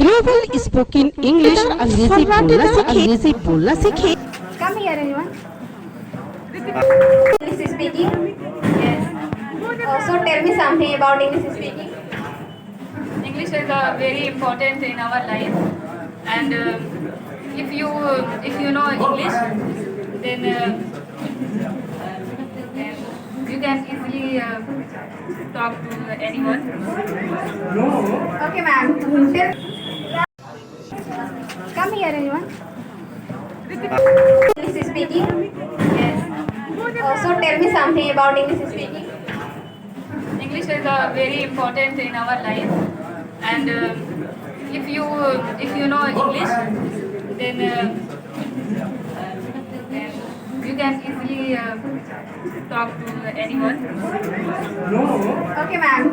Global spoken English अंग्रेजी बोलना सीखे। Come here, anyone. English speaking. Yes. So tell me something about English speaking. English is very important in our life, and if you know English, then you can easily talk to anyone. Okay, ma'am. Come here, anyone. English speaking. Yes. So tell me something about English speaking. English is very important in our life, and if you know English, then you can easily talk to anyone. Okay, ma'am.